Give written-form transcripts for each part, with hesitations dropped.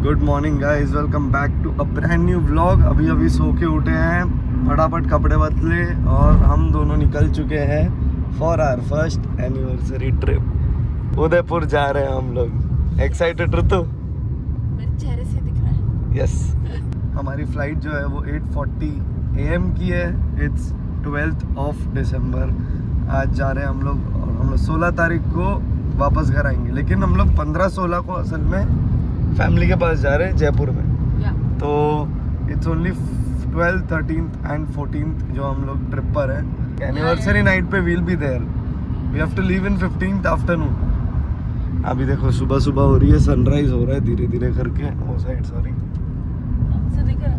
Good morning guys, welcome back to a brand new vlog. अभी सो के उठे हैं, फटाफट कपड़े बदले और हम दोनों निकल चुके हैं for our first anniversary trip. Udaipur जा रहे हैं हम लोग। एक्साइटेड ऋतु? मेरे चेहरे से दिख रहा है। यस। हमारी फ्लाइट जो है वो 8:40 AM की है। It's 12th of December। आज जा रहे हैं हम लोग और हम लोग 16 तारीख को वापस घर आएंगे, लेकिन हम लोग 15-16 को असल में फैमिली के पास जा रहे हैं जयपुर में। तो it's only 12th, 13th and 14th जो हम लोग ट्रिप पर है। एनिवर्सरी नाइट पे we'll be there. We have to leave in 15th afternoon. अभी देखो सुबह सुबह हो रही है, सनराइज हो रहा है धीरे धीरे करके वो साइड। सॉरी, दिख रहा है।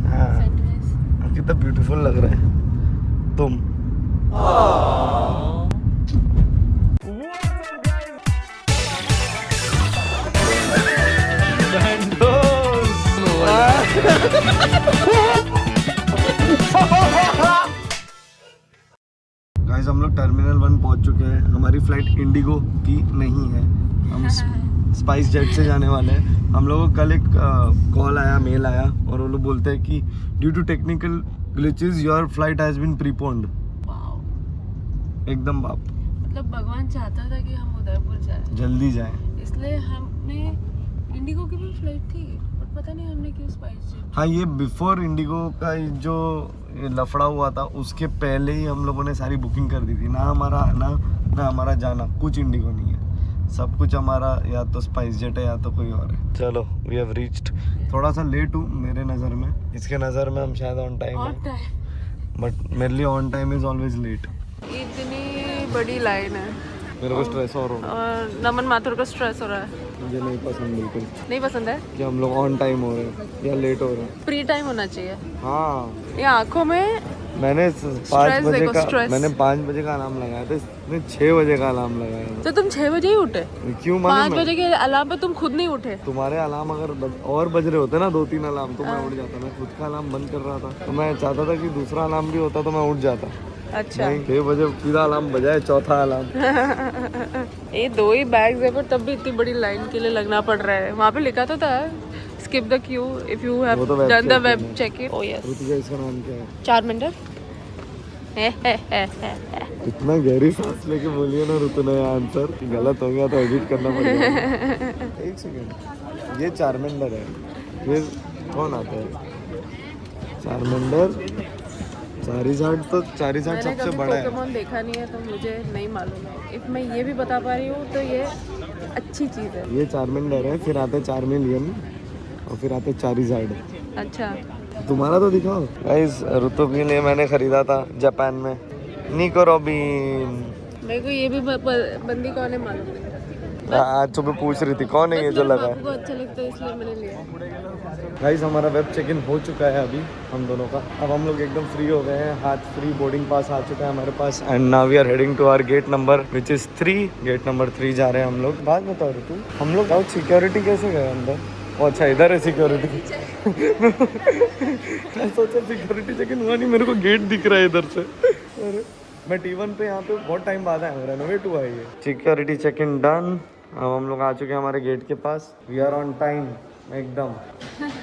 हाँ कितना ब्यूटीफुल लग रहा है तुम। गाइस हम लोग टर्मिनल 1 पहुंच चुके हैं। हमारी फ्लाइट इंडिगो की नहीं है, हम स्पाइस जेट से जाने वाले हैं। हम लोगों को कल एक कॉल आया, मेल आया और वो लोग बोलते हैं कि due to technical glitches your flight has been preponed. एकदम बाप, मतलब भगवान चाहता था कि हम उदयपुर जाएं, जल्दी जाएं, इसलिए हमने इंडिगो की भी फ्लाइट थी और पता नहीं हमने क्यों स्पाइस जेट। हाँ ये बिफोर इंडिगो का जो लफड़ा हुआ था उसके पहले ही हम लोगों ने सारी बुकिंग कर दी थी। ना हमारा आना ना हमारा जाना, कुछ इंडिगो नहीं है, सब कुछ हमारा या तो स्पाइस जेट है या तो कोई और है। चलो वी हैव रीच्ड। थोड़ा सा लेट हूँ मेरे नज़र में, इसके नज़र में हम शायद ऑन टाइम है, बट मेरे लिए on time is always late. इतनी बड़ी लाइन है, मेरे को स्ट्रेस और हो रहा है। और नमन माथुर को स्ट्रेस हो रहा है। मुझे नहीं पसंद, बिल्कुल नहीं पसंद है कि हम लोग ऑन टाइम हो रहे हैं या लेट हो रहे हैं। फ्री टाइम होना चाहिए। हाँ ये आंखों में मैंने 5 बजे का स्ट्रेस। मैंने 5 बजे का अलार्म लगाया था, इसने 6 बजे का अलार्म लगाया था। तो तुम 6 बजे ही उठे? क्यों 5 बजे के अलार्म पे तुम खुद नहीं उठे? तुम्हारे अलार्म अगर और बज रहे होते ना 2-3 अलार्म तो मैं उठ जाता। मैं खुद का अलार्म बंद कर रहा था, तो मैं चाहता था कि दूसरा अलार्म भी होता तो मैं उठ जाता। अच्छा, नहीं 6 बजे सीधा अलार्म बजाए, चौथा अलार्म। ये 2 ही बैग्स है, पर तब भी इतनी बड़ी लाइन के लिए लगना पड़ रहा है। वहाँ पे लिखा तो था skip the queue if you have done the web check in. Oh yes. Ritika इसका नाम क्या है? चारमिंदर। इतना गहरी सांस लेके बोलिए ना ऋतु ने आंसर, गलत हो गया तो एडिट करना पड़ेगा। एक सेकंड, ये चारमिंदर है, फिर कौन आता है? चारमिंदर, चारिजाट। तो चारिजाट सबसे बड़ा है। पोकेमॉन देखा नहीं है तो मुझे नहीं मालूम है। इफ मैं ये भी बता पा रही हूँ तो ये अच्छी चीज़ है। ये चारमिंदर है, फिर आते 4 मिलियन और फिर आते चारिजाट। अच्छा, तुम्हारा तो दिखाओ। गाइस ऋतु के लिए मैंने खरीदा था जापान में निको रॉबिन। मेरे को ये भी बंदी कौन है मालूम नहीं। आज सुबह पूछ रही थी कौन है ये जो लगा है। आपको अच्छा लगता है इसलिए मैंने लिया। गाइस हमारा वेब चेक इन हो चुका है अभी हम दोनों का। अब हम लोग एकदम फ्री हो गए हैं, हाथ फ्री। बोर्डिंग पास आ चुका है हमारे पास and now we are heading to our gate number which is 3। Gate number 3 जा रहे हैं हम लोग। बात बताओ ऋतु, हम लोग सिक्योरिटी कैसे गए अंदर? अच्छा इधर है सिक्योरिटी। मैं सोचा सिक्योरिटी चेक इन हुआ नहीं, मेरे को गेट दिख रहा है इधर से। अरे मैं T1 पे यहाँ पे बहुत टाइम बाद आया हूँ, रेनोवेट हुआ है ये। Security check in done. अब हम लोग आ चुके हैं हमारे गेट के पास। वी आर ऑन टाइम एकदम,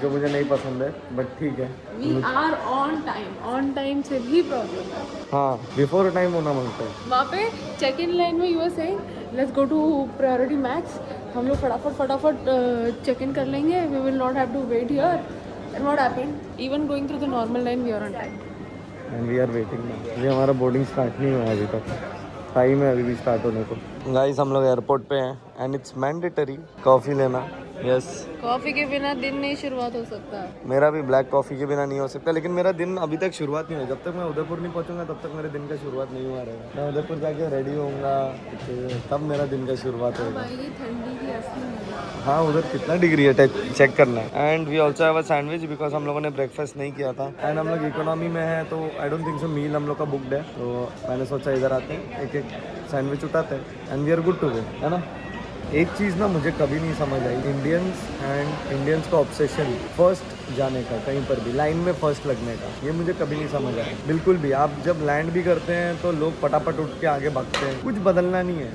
जो मुझे नहीं पसंद है बट ठीक है। We are on time. On time से भी प्रॉब्लम है। हाँ बिफोर टाइम होना मांगता है। वहाँ पे चेक इन लाइन में यूँ saying let's go to priority max. हम लोग फटाफट चेक इन कर लेंगे, we will not have to wait here. And what happened, even going through the normal line we are on time and we are waiting now. अभी हमारा boarding start नहीं हुआ अभी तक, टाइम है अभी भी स्टार्ट होने को। गाइस हम लोग एयरपोर्ट पे हैं एंड इट्स मैंडेटरी कॉफ़ी लेना। यस, कॉफ़ी के बिना दिन नहीं शुरुआत हो सकता। मेरा भी ब्लैक कॉफ़ी के बिना नहीं हो सकता, लेकिन मेरा दिन अभी तक शुरुआत नहीं हुई। जब तक मैं उदयपुर नहीं पहुंचूंगा तब तक मेरे दिन का शुरुआत नहीं हुआ रहेगा। मैं उदयपुर जाके रेडी होऊंगा तब मेरा दिन का शुरुआत होगा। ये ठंडी की असली मजा। हाँ उधर कितना डिग्री है चेक करना है। And we also have a sandwich because हम लोगों ने ब्रेकफास्ट नहीं किया था एंड हम लोग इकोनॉमी में है तो आई डोंट थिंक सो मील हम लोग का बुकड है। तो मैंने सोचा इधर आते हैं, एक सैंडविच उठाते हैं and we are good to go, है ना। एक चीज़ ना मुझे कभी नहीं समझ आई, इंडियंस का ऑब्सेशन फर्स्ट जाने का, कहीं पर भी लाइन में फर्स्ट लगने का, ये मुझे कभी नहीं समझ आया बिल्कुल भी। आप जब लैंड भी करते हैं तो लोग फटाफट उठ के आगे भागते हैं, कुछ बदलना नहीं है।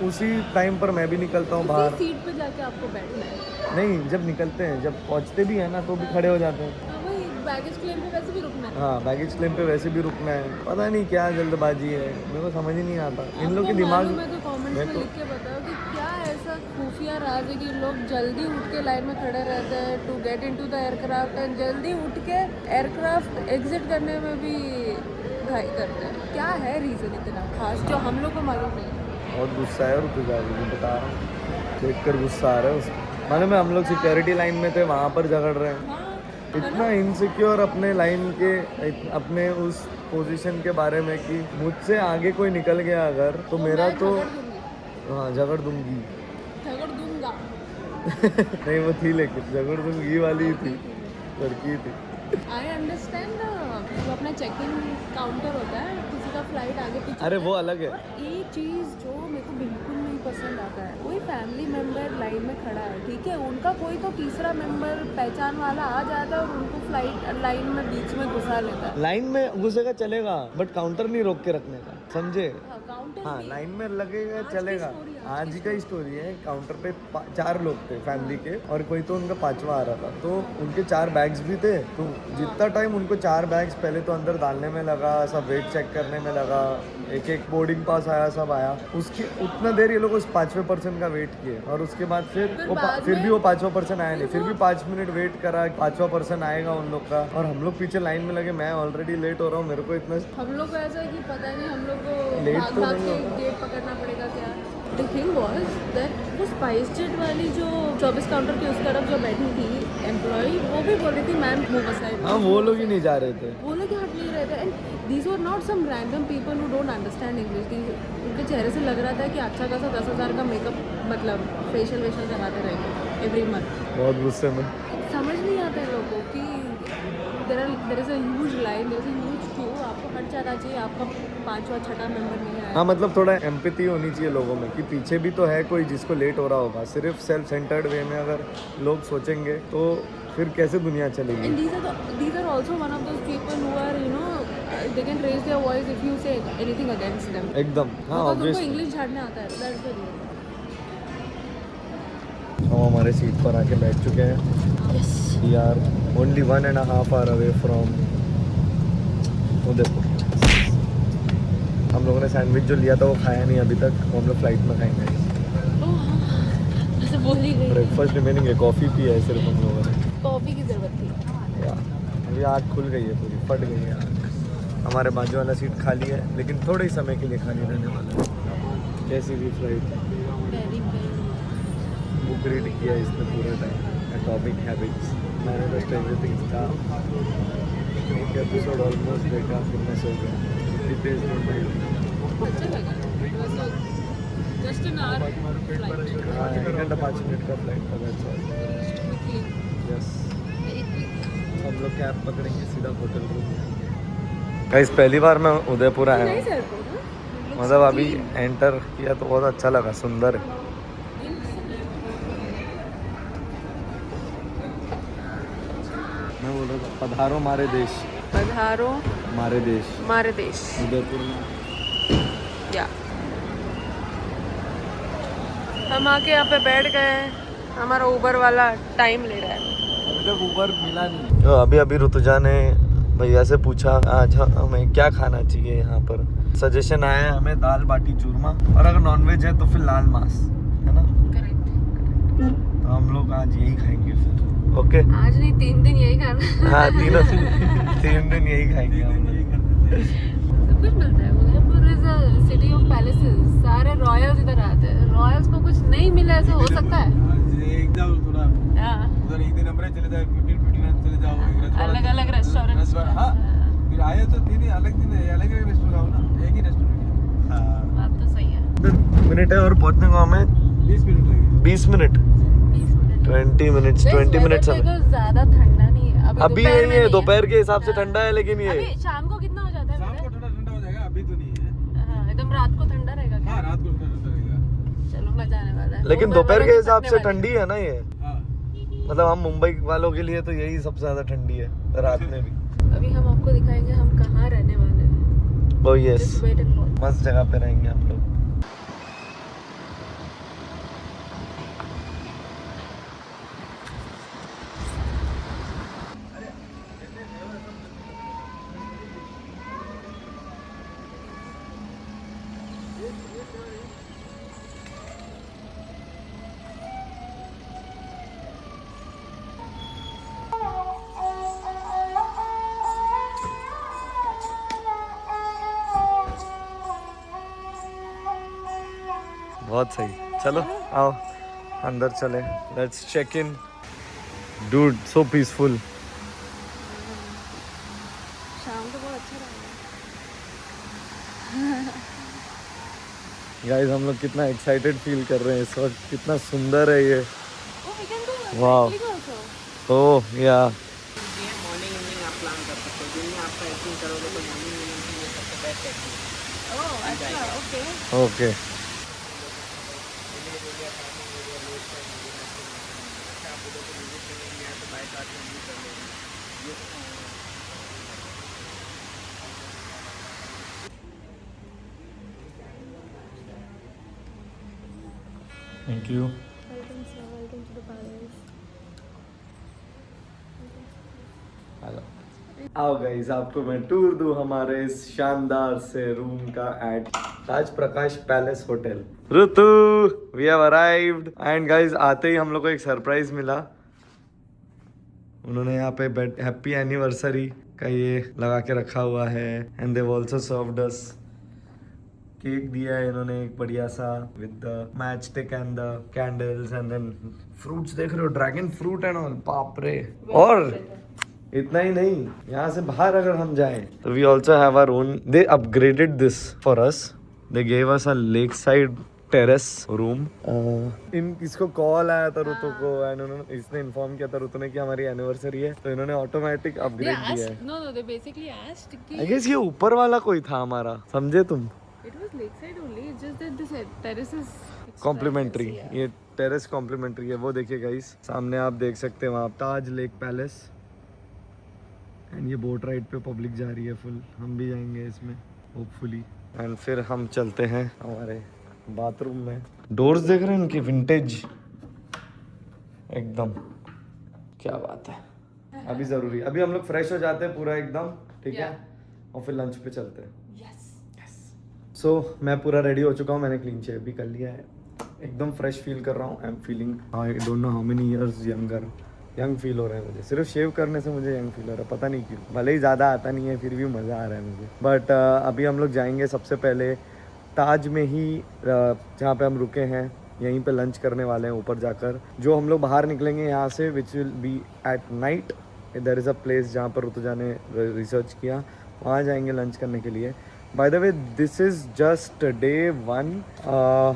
उसी टाइम पर मैं भी निकलता हूँ बाहर। सीट पे जाके आपको बैठना है। नहीं, जब निकलते हैं, जब पहुंचते भी है ना तो भी खड़े हो जाते हैं। वही बैगेज क्लेम पे वैसे भी रुकना है। हाँ, बैगेज क्लेम पे वैसे भी रुकना है। पता नहीं क्या जल्दबाजी है, मेरे को समझ ही नहीं आता इन लोग के दिमाग में। तो कमेंट्स में लिख के बताओ कि क्या ऐसा खुफिया राज है कि लोग जल्दी उठ के लाइन में खड़े रहते हैं to get into the aircraft, and जल्दी उठ के एयरक्राफ्ट एग्जिट करने में भी घाई करते हैं। क्या है रीज़न इतना खास जो हम लोग को मालूम नहीं है? बहुत गुस्सा है, रुक जा, बता रहा हूँ, देख कर गुस्सा आ रहा है उसको। मालूम है हम लोग सिक्योरिटी लाइन में थे, वहाँ पर झगड़ रहे हैं। हाँ, इतना इनसिक्योर अपने लाइन के, अपने उस पोजीशन के बारे में कि मुझसे आगे कोई निकल गया अगर तो मेरा मैं तो झगड़ दूंगी। हाँ झगड़ दूंगी झगड़ दूंगा। नहीं वो थी, लेकिन झगड़ दूंगी वाली ही थी, लड़की थी। आई अंडरस्टैंड जो अपना चेक इन काउंटर होता है, किसी का फ्लाइट आगे पीछे। अरे वो अलग है। एक चीज़ जो मेरे को बिल्कुल नहीं पसंद आता है, कोई फैमिली मेम्बर लाइन में खड़ा है, ठीक है, उनका कोई तो तीसरा मेंबर पहचान वाला आ जाता है और उनको फ्लाइट लाइन में बीच में घुसा लेता है। लाइन में घुसेगा चलेगा, बट काउंटर नहीं रोक के रखने का, समझे? काउंटर हाँ, लाइन में लगेगा चलेगा। आज ही का ही स्टोरी है। काउंटर पे 4 लोग थे फैमिली के, और कोई तो उनका 5वां आ रहा था, तो उनके 4 बैग्स भी थे। तो जितना टाइम उनको 4 बैग्स पहले तो अंदर डालने में लगा, सब वेट चेक करने में लगा, एक बोर्डिंग पास आया, सब आया, उसकी उतना देर ये लोग उस 5वें पर्सन का वेट किए, और उसके बाद फिर भी वो 5वां पर्सन आया नहीं, फिर भी 5 मिनट वेट करा, 5वां पर्सन आएगा उन लोग का, और हम लोग पीछे लाइन में लगे। मैं ऑलरेडी लेट हो रहा हूँ, मेरे को इतना हम लोग को ऐसा है कि पता नहीं हम लोग को लेट भाग तो भाग नहीं के गेट पकड़ना पड़ेगा क्या। द थिंग वॉज दैट वो स्पाइस जेट वाली जो 24 काउंटर के उस तरफ जो बैठी थी एम्प्लॉय, वो भी बोल रही थी मैम मूव असाइड। हाँ, वो लोग ही नहीं जा रहे थे, वो लोग हट नहीं रहे थे। And these were not some random people who don't understand English. उनके चेहरे से लग रहा था कि अच्छा खासा 10,000 का मेकअप, मतलब फेशियल वेशियल कराते रहेंगे एवरी मंथ। बहुत गुस्से में। समझ नहीं आता है लोगों को कि there is a huge line, there is a huge queue, आपको हट जाना चाहिए, आपका 5वां 6वां मेंबर नहीं आया। हाँ, मतलब थोड़ा एम्पैथी होनी चाहिए लोगों में कि पीछे भी तो है कोई जिसको लेट हो रहा होगा। सिर्फ सेल्फ सेंटर्ड वे में अगर लोग सोचेंगे तो फिर कैसे दुनिया चलेगी। And these are also one of those people who are, you know, they can raise their voice if you say anything against them. एकदम, हाँ, उनको ऑब्वियसली। इंग्लिश झाड़ने आता है, that's the reason. हम हमारे सीट पर आके बैठ चुके हैं। Yes. We are only 1.5 hour away from Udaipur. हम लोगों ने सैंडविच जो लिया था वो खाया नहीं अभी तक, वो हम लोग फ्लाइट में खाएंगे। ऐसे बोल ही गई। ब्रेकफास्ट रिमेनिंग है, कॉफ़ी पी है सिर्फ हम लोगों ने। कॉफ़ी की ज़रूरत थी। या अभी आँख खुल गई है, पूरी फट गई है आँख। हमारे बाजू वाला सीट खाली है, लेकिन थोड़े ही समय के लिए खाली रहने वाला है। कैसी भी फ्लाइट बुक रीड किया इसने पूरा टाइम। एटॉमिक हैबिट्स, मैंने बेस्ट एवरीथिंग था। एक एपिसोड ऑलमोस्ट देखा, फिर मैं सो गया। इतनी तेज नींद आई थी। अच्छा लगा। Just an hour flight. हाँ, 1 घंटा 5 मिनट का फ्लाइट था, दैट्स ऑल। यस, हम लोग कैब पकड़ेंगे, सीधा होटल रूम। गाइस, पहली बार मैं उदयपुर आया हूँ, मतलब अभी एंटर किया तो बहुत अच्छा लगा, सुंदर है। मैं बोल रहा था पधारो मारे देश, पधारो मारे देश, हमारे देश। उदयपुर में। या हम आके यहाँ पे बैठ गए, हमारा उबर वाला टाइम ले रहा है। अभी तक ऊबर मिला नहीं। तो अभी ऋतुजा ने भैया से पूछा आज हमें क्या खाना चाहिए यहाँ पर। सजेशन आया है हमें दाल बाटी चूरमा, और अगर नॉनवेज है तो फिर लाल मांस, है ना? करेक्ट। तो हम लोग आज यही खाएंगे फिर। ओके, आज नहीं 3 दिन यही खाना। हाँ, 3 दिन यही खाएंगे हम लोग। सब कुछ मिलता है। Udaipur is a city of palaces, सारे रॉयल्स इधर आते हैं। रॉयल्स को कुछ नहीं मिला, ऐसा हो सकता है? एकदम थोड़ा उधर एक दिन हमरे चले जाए, 15 चले जाओ अलग अलग रेस्टोरेंट। हाँ, फिर आए तो 3 अलग दिन है, अलग अलग रेस्टोरेंट आओ ना, एक ही रेस्टोरेंट। हाँ, बात तो सही है। मिनट है और पहुंचने को हमें 20 मिनट लगेंगे। 20 मिनट 20 मिनट्स 20 मिनट्स ज्यादा ठंडा नहीं है अभी ये दोपहर के हिसाब से ठंडा है, लेकिन ये अभी शाम को कितना हो जाता है? शाम को ठंडा ठंडा हो जाएगा, अभी तो नहीं है। हाँ, एकदम रात को ठंडा रहेगा क्या? हाँ, रात को ठंडा रहेगा। चलो मजा आने वाला है। लेकिन दोपहर के हिसाब से ठंडी है ना ये, हाँ, मतलब हम मुंबई वालों के लिए तो यही सबसे ज्यादा ठंडी है रात में भी। अभी हम आपको दिखाएंगे हम कहाँ रहने वाले हैं। Oh yes, Just wait and watch. मस्त जगह पे रहेंगे हम लोग। बहुत सही। चलो आओ अंदर चले, let's check in. Dude so peaceful. शाम को बहुत अच्छा रहेगा। गाइस हम लोग कितना एक्साइटेड फील कर रहे हैं इस वक्त, कितना सुंदर है ये। Oh, we can do Wow. cycling also. ओह या मॉर्निंग इवनिंग आप प्लान कर सकते हो। दिन में आप साइकिलिंग करोगे तो मॉर्निंग इवनिंग के लिए सबसे बेस्ट एक्टिविटी। Oh, अच्छा, okay. Okay. Thank you. Welcome, sir. Welcome to the palace. आओ गाइस आपको मैं टूर दूं हमारे इस शानदार से रूम का at Taj Prakash Palace Hotel. Ritu we have arrived and guys आते ही हम लोग को एक सरप्राइज मिला। उन्होंने यहाँ पे हैप्पी एनिवर्सरी का ये लगा के रखा हुआ है and they also served us cake दिया है इन्होंने एक बढ़िया सा with the matchstick and the candles and then fruits देख रहे हो, ड्रैगन फ्रूट एंड ऑल, बाप रे। और इतना ही नहीं, यहाँ से बाहर अगर हम जाएं तो we also have our own, they upgraded this for us, they gave us a lake side terrace room. इन इसको कॉल आया था ऋतु को एंड उन्होंने इसने इन्फॉर्म किया था ऋतु ने कि हमारी एनिवर्सरी है, तो इन्होंने ऑटोमेटिक They अपग्रेड दिया asked, है। no, they basically asked आई कि गेस ये ऊपर वाला कोई था हमारा, समझे तुम? it was lakeside only. It's just that this terrace is extra complimentary, fancy, yeah. ये टेरेस कॉम्प्लीमेंट्री है। वो देखिए गाइस सामने आप देख सकते हैं वहाँ ताज लेक पैलेस एंड ये बोट राइड पे पब्लिक जा रही है फुल, हम भी जाएंगे इसमें होपफुली। एंड फिर हम चलते हैं हमारे बाथरूम में। डोर्स देख रहे हैं इनकी विंटेज एकदम, क्या बात है। अभी ज़रूरी, अभी हम लोग फ्रेश हो जाते हैं पूरा एकदम, ठीक है, और फिर लंच पे चलते हैं। सो मैं पूरा रेडी हो चुका हूँ, मैंने क्लीन शेव भी कर लिया है, एकदम फ्रेश फील कर रहा हूँ। I am feeling, I don't know how many years young feel हो रहा है मुझे। सिर्फ शेव करने से मुझे यंग फील हो रहा है, पता नहीं क्यों। भले ही ज़्यादा आता नहीं है फिर भी मज़ा आ रहा है मुझे। बट अभी हम लोग जाएंगे सबसे पहले ताज में ही, जहाँ पे हम रुके हैं यहीं पे लंच करने वाले हैं ऊपर जाकर। जो हम लोग बाहर निकलेंगे यहाँ से which will be at night, there is a place जहाँ पर ऋतुजा ने रिसर्च किया, वहाँ जाएंगे लंच करने के लिए। By the way this is just day 1।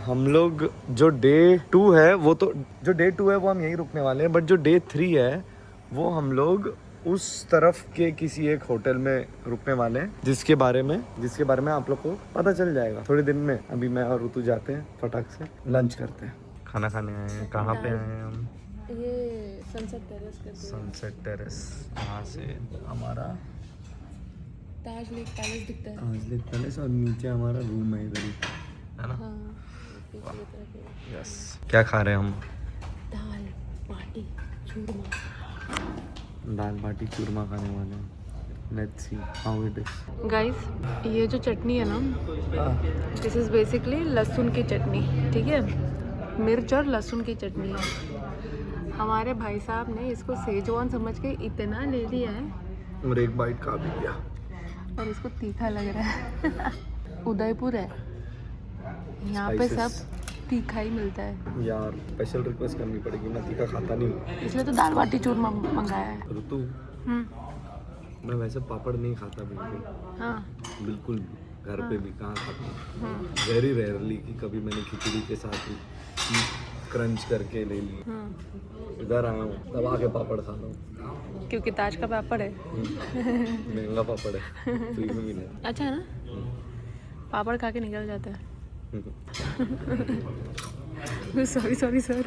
हम लोग जो डे 2 है वो तो, जो डे 2 है वो हम यहीं रुकने वाले हैं, बट जो डे 3 है वो हम लोग उस तरफ के किसी एक होटल में रुकने वाले हैं, जिसके बारे में आप लोग को पता चल जाएगा थोड़े दिन में। अभी मैं और ऋतु जाते हैं फटाक से लंच करते हैं। खाना खाने आए हैं, कहाँ पे आए हैं हम? ये सनसेट टेरेस करते हैं। सनसेट टेरेस, यहाँ से हमारा ताज लेक पैलेस दिखता है। ताज लेक पैलेस और नीचे हमारा रूम है इधर ही, है ना? हाँ, पिछली तरफ है। यस। क्या खा रहे हैं हम? दाल बाटी चूरमा। दाल बाटी चूरमा खाने वाले हैं। Let's see how it is. Guys ये जो चटनी है ना, दिस इज़ बेसिकली लहसुन की चटनी, ठीक है, मिर्च और लहसुन की चटनी है। हमारे भाई साहब ने इसको सेजवान समझ के इतना ले लिया है और एक बाइट खा भी लिया और इसको तीखा लग रहा है। उदयपुर है, यहाँ पे सब तीखा ही मिलता है यार। स्पेशल रिक्वेस्ट करनी पड़ेगी, मैं तीखा खाता नहीं हूँ, इसलिए तो दाल बाटी चूरमा मंगाया है। ऋतु मैं वैसे पापड़ नहीं खाता बिल्कुल, हाँ बिल्कुल भी। घर पे भी कहाँ खाता हूँ, वेरी रेयरली कि कभी मैंने खिचड़ी के साथ क्रंच करके ले ली। इधर आया हूँ तब आके पापड़ खा रहा हूँ, क्योंकि ताज का पापड़ है। महंगा पापड़ है, फ्री में मिला। अच्छा है ना, पापड़ खा के निकल जाता है। Sorry sir,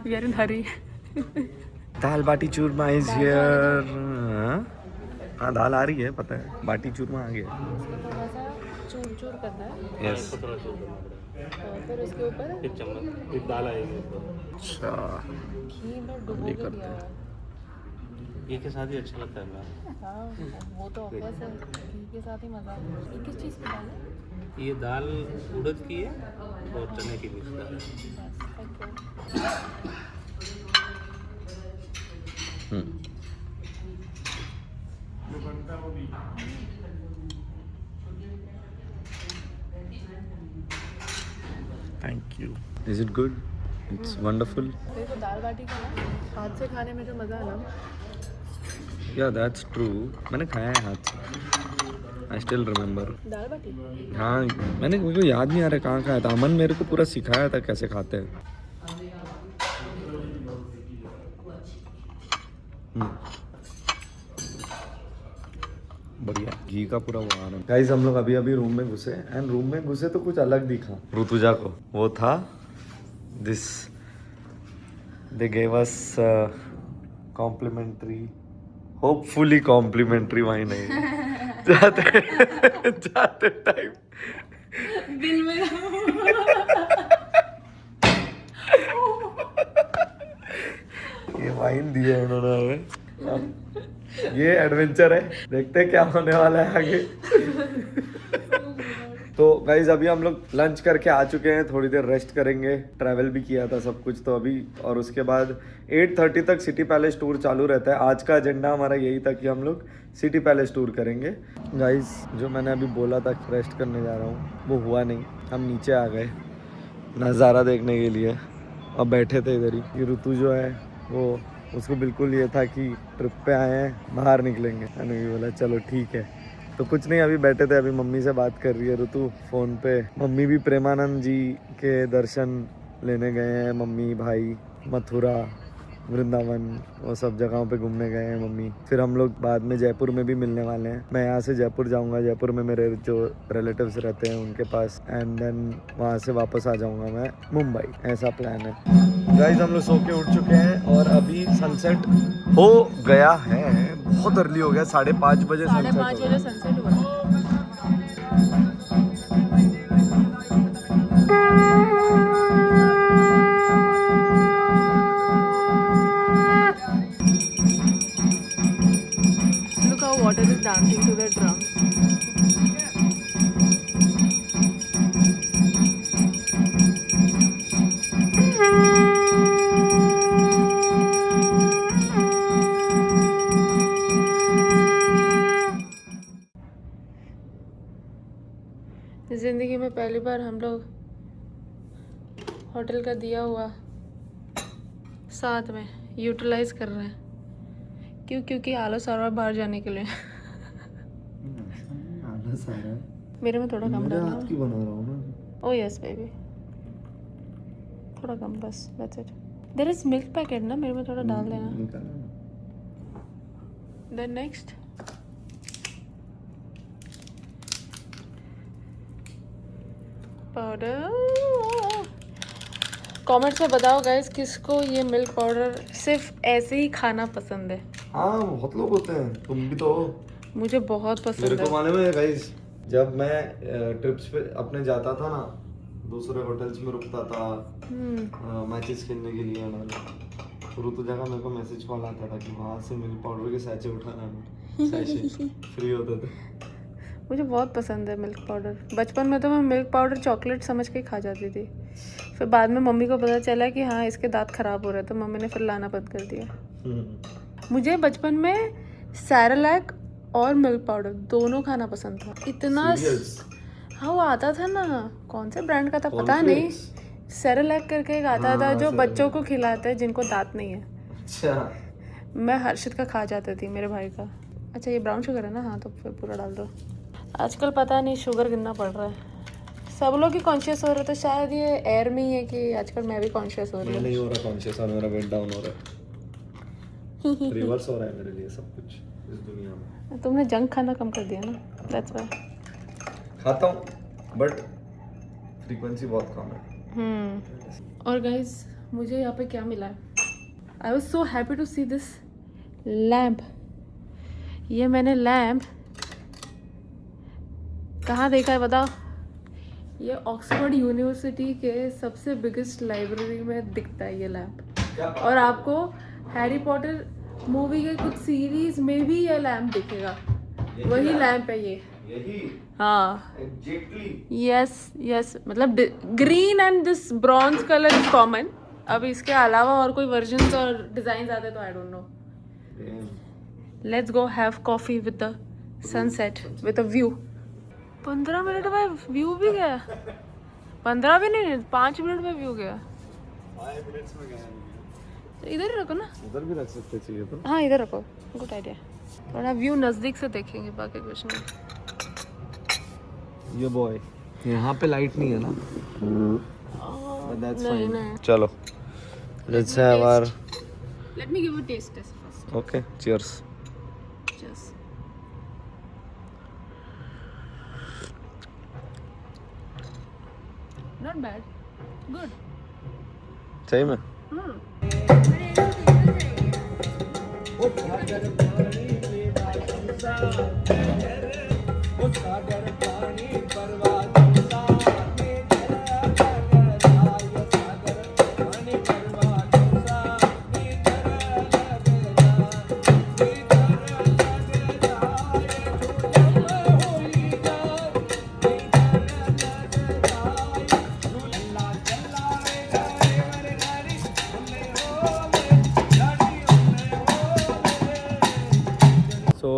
we are in hurry. Dal baati churma is here. हाँ दाल आ रही है पता है, बाटी चूरमा आ गया। चूर चूर करना है, यस। फिर उसके ऊपर एक चम्मच एक दाल आएगी। घी में डुबो के दिया है। ये के साथ ही अच्छा लगता है मेरा। हाँ वो तो ऑब्वियस है, घी के साथ ही मज़ा है। ये किस चीज़ की दाल है? ये दाल उड़द की है और चने की मिक्स दाल है। Thank you. Is it good? It's wonderful. देखो दाल बाटी का ना हाथ से खाने में जो मज़ा है ना, या दैट्स ट्रू. मैंने खाया है हाथ से. I still remember. दाल बाटी हाँ, मैंने मुझे याद नहीं आ रहा कहाँ खाया था. अमन मेरे को पूरा सिखाया था कैसे खाते हैं. बढ़िया. घी का पूरा वो आ रहा है. गाइस हम लोग अभी अभी रूम में घुसे एंड रूम में घुसे तो कुछ अलग दिखा ऋतुजा को. वो था this. They gave us complimentary, hopefully complimentary wine है. जाते टाइम बिल में ये वाइन दिया उन्होंने हमें. अब ये एडवेंचर है, देखते हैं क्या होने वाला है आगे. तो गाइज अभी हम लोग लंच करके आ चुके हैं. थोड़ी देर रेस्ट करेंगे. ट्रैवल भी किया था सब कुछ तो अभी. और उसके बाद 8:30 तक सिटी पैलेस टूर चालू रहता है. आज का एजेंडा हमारा यही था कि हम लोग सिटी पैलेस टूर करेंगे. गाइज जो मैंने अभी बोला था रेस्ट करने जा रहा हूँ वो हुआ नहीं. हम नीचे आ गए नज़ारा देखने के लिए और बैठे थे इधर ही. ये ऋतु जो है वो उसको बिल्कुल ये था कि ट्रिप पे आए हैं बाहर निकलेंगे. मैंने भी बोला चलो ठीक है. तो कुछ नहीं अभी बैठे थे. अभी मम्मी से बात कर रही है ऋतु फ़ोन पे. मम्मी भी प्रेमानंद जी के दर्शन लेने गए हैं. मम्मी भाई मथुरा वृंदावन वो सब जगहों पे घूमने गए हैं मम्मी. फिर हम लोग बाद में जयपुर में भी मिलने वाले हैं. मैं यहाँ से जयपुर जाऊँगा. जयपुर में मेरे जो रिलेटिव्स रहते हैं उनके पास एंड देन वहाँ से वापस आ जाऊँगा मैं मुंबई. ऐसा प्लान है. गाइस हम लोग सो के उठ चुके हैं और अभी सनसेट हो गया है. बहुत अर्ली हो गया. 5:30 बजे. 5:30 बजे सनसेट हुआ. Look how water is dancing to the drums. ज़िंदगी में पहली बार हम लोग होटल का दिया हुआ साथ में यूटिलाइज कर रहे हैं. क्योंकि आलस आ रहा है बाहर जाने के लिए. आलस आ रहा है. मेरे में थोड़ा कम डालना. आपकी बना रहा हूँ ना. ओह यस बेबी, थोड़ा कम बस. That's it. There is milk packet ना, मेरे में थोड़ा डाल देना. Then next powder. कमेंट्स में बताओ गाइस किसको ये मिल्क पाउडर सिर्फ ऐसे ही खाना पसंद है. हाँ बहुत लोग होते हैं. तुम भी तो हो. मुझे बहुत मेरे पसंद को है. मालूम है गाइस. जब मैं ट्रिप्स पे अपने जाता था ना दूसरे होटल्स में रुकता था मैचेस खेलने के लिए तो ऋतु जगह मेरे को मैसेज कॉल आता था कि वहाँ से मिल्क पाउडर के सैचे उठाना. सैचे फ्री होते थे. मुझे बहुत पसंद है मिल्क पाउडर. बचपन में तो मैं मिल्क पाउडर चॉकलेट समझ के खा जाती थी. फिर बाद में मम्मी को पता चला कि हाँ इसके दांत खराब हो रहे हैं तो मम्मी ने फिर लाना बंद कर दिया. मुझे बचपन में सैरेलैक और मिल्क पाउडर दोनों खाना पसंद था. इतना हाँ वो आता था ना, कौन से ब्रांड का था पता नहीं. सैरेलैक करके एक आता था जो बच्चों को खिलाते हैं जिनको दांत नहीं है. अच्छा. मैं हर्षित का खा जाती थी, मेरे भाई का. अच्छा ये ब्राउन शुगर है ना. हाँ तो फिर पूरा डाल दो. आजकल पता नहीं शुगर कितना पड़ रहा है. सब लोग ही कॉन्शियस हो रहे थे. शायद ये एयर में ही है कि आजकल मैं भी कॉन्शियस हो रही हूँ. नहीं हो रहा कॉन्शियस. और मेरा वेट डाउन हो रहा है. रिवर्स हो रहा है मेरे लिए सब कुछ इस दुनिया में. तुमने जंक खाना कम कर दिया ना, दैट्स व्हाई. खाता हूँ बट फ्रीक्वेंसी बहुत कम है. और गाइज मुझे यहाँ पे क्या मिला है. I was so happy to see this lamp. ये मैंने लैम्प कहाँ देखा है बताओ. ये ऑक्सफोर्ड यूनिवर्सिटी के सबसे बिगेस्ट लाइब्रेरी में दिखता है ये लैम्प. और आपको हैरी पॉटर मूवी के कुछ सीरीज में भी ये लैम्प दिखेगा. वही लैम्प है ये. हाँ यस यस. मतलब green and this bronze colour is common. अब इसके अलावा और कोई वर्जन्स और डिजाइन आते तो I don't know. Let's go have coffee with the sunset with a view. 15 minute में व्यू भी गया. 15 भी नहीं, 5 मिनट में व्यू गया। 5 मिनट्स में गया तो इधर ही रखो ना। उधर भी रख सकते चाहिए तो। हाँ इधर रखो, गुड आइडिया। थोड़ा व्यू नज़दीक से देखेंगे, बाकी कुछ नहीं। ये बॉय यहाँ पे लाइट नहीं है ना, but that's नहीं fine. नहीं, चलो let's have our let me give a taste test first. okay cheers. Just not bad, good. सही में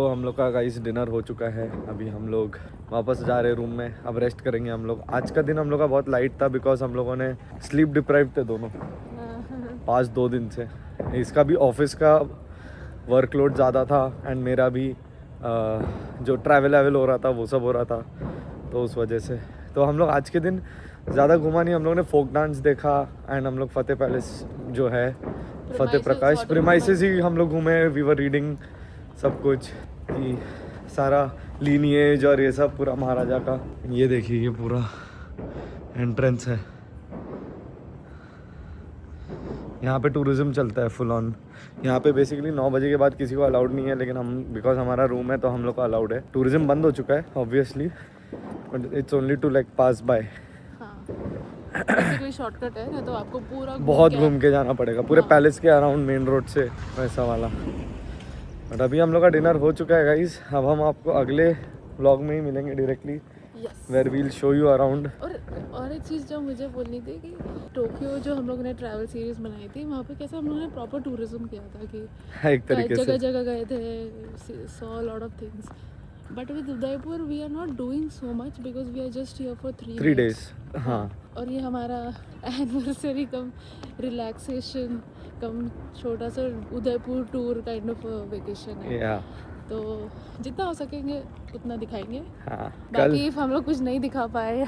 हम लोग का गाइस डिनर हो चुका है। अभी हम लोग वापस जा रहे हैं रूम में, अब रेस्ट करेंगे हम लोग। आज का दिन हम लोग का बहुत लाइट था बिकॉज हम लोगों ने स्लीप डिप्राइव थे दोनों पास 2 दिन से। इसका भी ऑफिस का वर्कलोड ज़्यादा था एंड मेरा भी जो ट्रैवल हो रहा था वो सब हो रहा था, तो उस वजह से तो हम लोग आज के दिन ज़्यादा घुमा नहीं। हम लोग ने फोक डांस देखा एंड हम लोग फतेह पैलेस जो है फतेह प्रकाश प्रीमाइसेस ही हम लोग घूमे। वी वर रीडिंग सब कुछ कि सारा लीनिएज और ये सब पूरा महाराजा का। ये देखिए ये पूरा एंट्रेंस है। यहाँ पे टूरिज्म चलता है फुल ऑन। यहाँ पे बेसिकली 9 बजे के बाद किसी को अलाउड नहीं है, लेकिन हम बिकॉज हमारा रूम है तो हम लोग को अलाउड है। टूरिज्म बंद हो चुका है obviously, but it's only to like pass by. Basically shortcut है ना, तो आपको पूरा बहुत घूम के जाना पड़ेगा पूरे पैलेस के अराउंड मेन रोड से वैसा वाला। बट अभी हम लोग का डिनर हो चुका है गाइस। अब हम आपको अगले व्लॉग में ही मिलेंगे directly, where we'll show you around. और एक चीज़ जो मुझे बोलनी थी कि टोक्यो जो हम लोगों ने ट्रैवल सीरीज बनाई थी, वहाँ पे कैसे हम लोगों ने प्रॉपर टूरिज्म किया था कि एक तरीके से जगह जगह गए थे, saw lot of things. But with Udaipur we are not doing so much because we are just here for 3 days। हाँ, और ये हमारा एनिवर्सरी कम रिलैक्सेशन कम छोटा सा Udaipur tour kind of vacation है। तो जितना हो सकेंगे उतना दिखाएंगे। हाँ, बाकी if हम लोग कुछ नहीं दिखा पाए या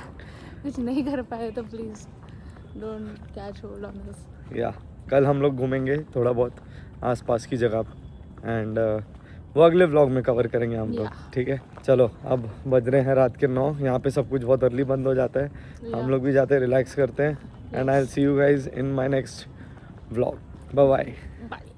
कुछ नहीं कर पाए तो please don't catch hold on this. या कल हम लोग घूमेंगे थोड़ा बहुत आसपास की जगह एंड वो अगले व्लॉग में कवर करेंगे हम लोग, ठीक है। चलो अब बज रहे हैं रात के 9। यहाँ पे सब कुछ बहुत अर्ली बंद हो जाता है। हम लोग भी जाते हैं, रिलैक्स करते हैं and I will see you guys in my next vlog. Bye bye.